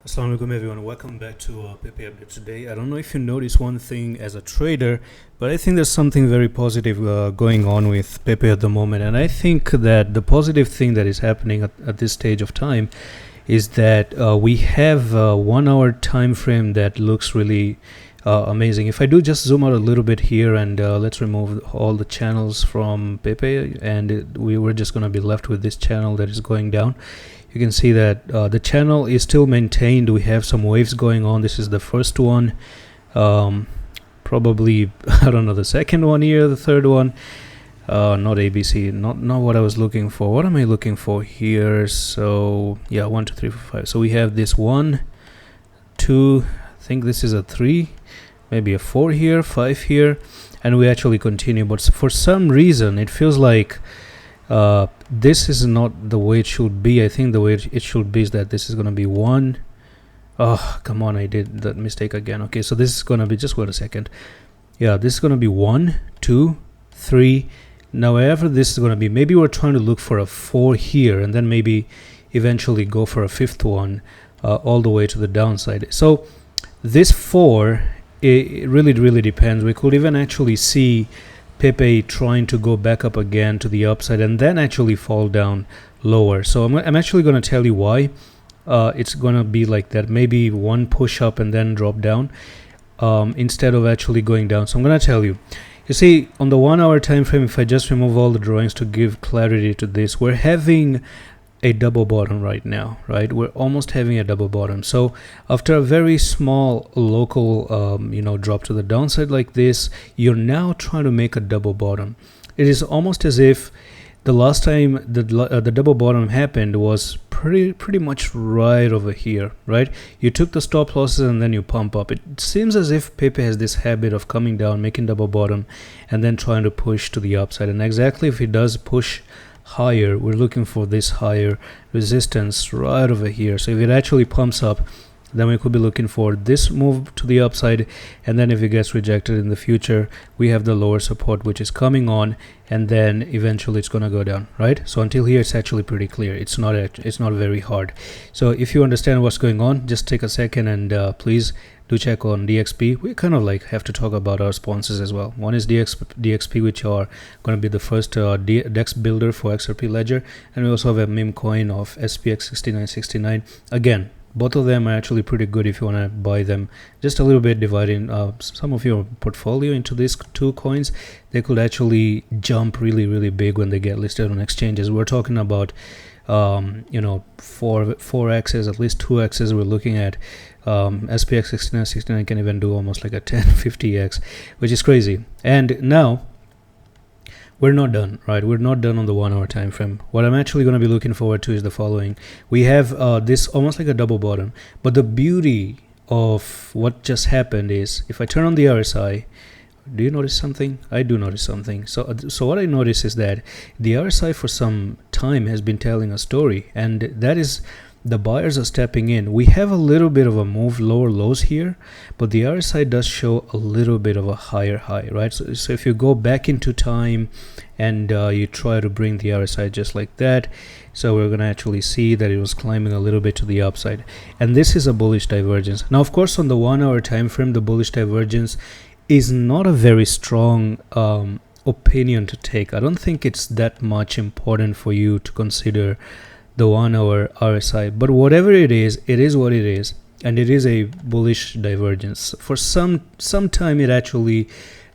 Assalamu alaikum everyone, welcome back to PEPE Update today. I don't know if you notice one thing as a trader, but I think there's something very positive going on with PEPE at the moment. And I think that the positive thing that is happening at this stage of time is that we have a 1 hour time frame that looks really amazing. If I do just zoom out a little bit here and let's remove all the channels from PEPE, and we were just going to be left with this channel that is going down. You can see that the channel is still maintained. We have some waves going on. This is the first one, probably I don't know, the second one here, the third one, not ABC, not what I was looking for. What am I looking for here? So yeah, 1 2 3 4 5. So we have this 1 2, I think this is a 3, maybe a 4 here, 5 here, and we actually continue. But for some reason it feels like this is not the way it should be. I think the way it should be is that this is going to be 1. Oh, come on, I did that mistake again. Okay, so this is going to be, just wait a second. Yeah, this is going to be 1 2 3. Now wherever this is going to be, maybe we're trying to look for a 4 here and then maybe eventually go for a 5th one all the way to the downside. So this 4, it really depends. We could even actually see PEPE trying to go back up again to the upside and then actually fall down lower. So I'm actually going to tell you why it's going to be like that. Maybe one push up and then drop down instead of actually going down. So I'm going to tell you. You see, on the 1 hour time frame, if I just remove all the drawings to give clarity to this, we're having a double bottom right now, right? We're almost having a double bottom. So after a very small local drop to the downside like this, you're now trying to make a double bottom. It is almost as if the last time the double bottom happened was pretty much right over here, right? You took the stop losses and then you pump up. It seems as if PEPE has this habit of coming down, making double bottom, and then trying to push to the upside. And exactly if it does push higher, we're looking for this higher resistance right over here. So if it actually pumps up, then we could be looking for this move to the upside, and then if it gets rejected in the future, we have the lower support which is coming on, and then eventually it's going to go down, right? So until here it's actually pretty clear. It's not very hard. So if you understand what's going on, just take a second and please do check on DXP. We kind of like have to talk about our sponsors as well. One is DXP, which are going to be the first DEX builder for XRP ledger, and we also have a meme coin of SPX6969. Again, both of them are actually pretty good if you want to buy them. Just a little bit dividing some of your portfolio into these two coins. They could actually jump really big when they get listed on exchanges. We're talking about 4x's, at least 2x's. We're looking at SPX 6969 can even do almost like a 10-50x, which is crazy. And now we're not done, right? We're not done on the 1 hour time frame. What I'm actually going to be looking forward to is the following. We have this almost like a double bottom, but the beauty of what just happened is if I turn on the RSI, do you notice something? I do notice something. So what I notice is that the RSI for some time has been telling a story, and that is the buyers are stepping in. We have a little bit of a move, lower lows here, but the RSI does show a little bit of a higher high, right? So if you go back into time and you try to bring the RSI just like that, so we're going to actually see that it was climbing a little bit to the upside, and this is a bullish divergence. Now of course on the 1 hour time frame, the bullish divergence is not a very strong opinion to take. I don't think it's that much important for you to consider the 1 hour RSI, but whatever it is what it is, and it is a bullish divergence. For some time it actually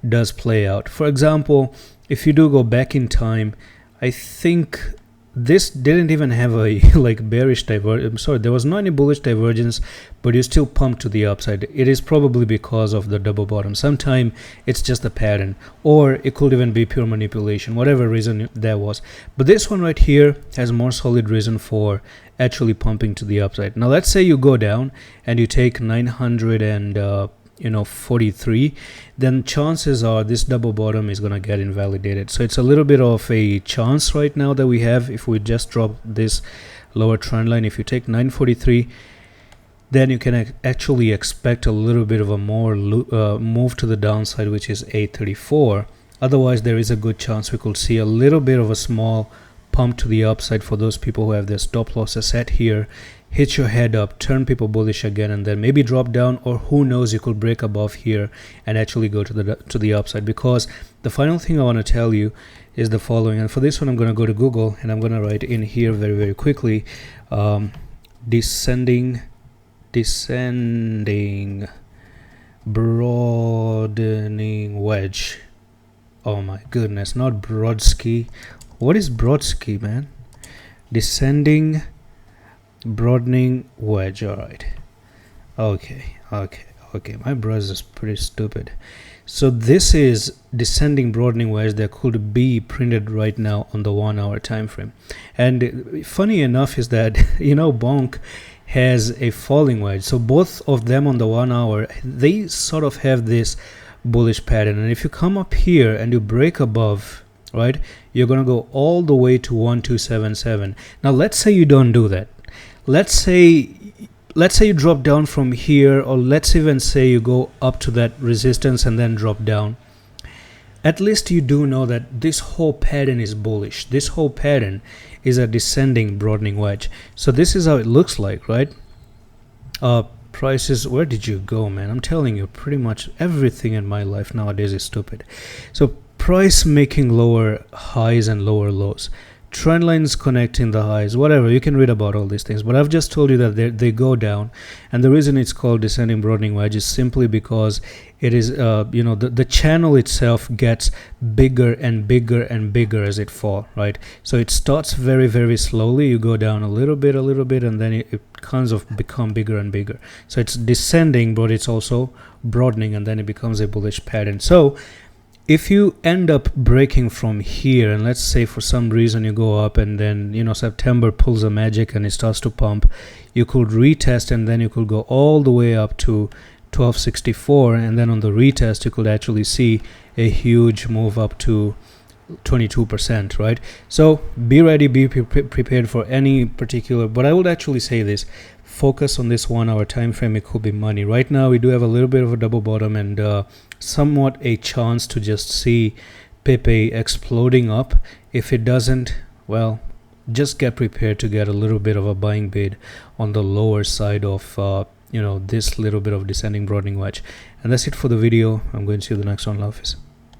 does play out. For example, if you do go back in time, I think this didn't even have a like bearish divergence. I'm sorry, there was not any bullish divergence, but you still pumped to the upside. It is probably because of the double bottom. Sometime it's just a pattern, or it could even be pure manipulation, whatever reason there was. But this one right here has more solid reason for actually pumping to the upside. Now let's say you go down and you take 943, then chances are this double bottom is going to get invalidated. So it's a little bit of a chance right now that we have. If we just drop this lower trend line, if you take 943, then you can actually expect a little bit of a more move to the downside, which is 834. Otherwise there is a good chance we could see a little bit of a small pump to the upside for those people who have their stop losses set here hit your head up, turn people bullish again, and then maybe drop down, or who knows, you could break above here and actually go to the upside. Because the final thing I want to tell you is the following, and for this one I'm going to go to Google and I'm going to write in here very quickly, descending broadening wedge. Oh my goodness, not Brodsky. What is Brodsky, man? Descending broadening wedge. All right. Okay. My browser is pretty stupid. So this is descending broadening wedge that could be printed right now on the 1 hour time frame. And funny enough is that Bonk has a falling wedge, so both of them on the 1 hour, they sort of have this bullish pattern. And if you come up here and you break above, right, you're gonna go all the way to 1277. Now let's say you don't do that. Let's say you drop down from here, or let's even say you go up to that resistance and then drop down. At least you do know that this whole pattern is bullish. This whole pattern is a descending broadening wedge. So this is how it looks like, right? Prices, where did you go, man? I'm telling you, pretty much everything in my life nowadays is stupid. So price making lower highs and lower lows, trend lines connecting the highs, whatever. You can read about all these things, but I've just told you that they go down. And the reason it's called descending broadening wedge is simply because it is the channel itself gets bigger and bigger and bigger as it falls, right? So it starts very slowly. You go down a little bit, and then it kind of become bigger and bigger. So it's descending, but it's also broadening, and then it becomes a bullish pattern. So if you end up breaking from here, and let's say for some reason you go up and then September pulls a magic and it starts to pump, you could retest, and then you could go all the way up to 1264, and then on the retest you could actually see a huge move up to 22%, right? So be ready, be prepared for any particular, but I would actually say this: focus on this 1 hour time frame. It could be money. Right now we do have a little bit of a double bottom and somewhat a chance to just see PEPE exploding up. If it doesn't, well, just get prepared to get a little bit of a buying bid on the lower side of this little bit of descending broadening wedge. And that's it for the video. I'm going to see you the next one. Love is.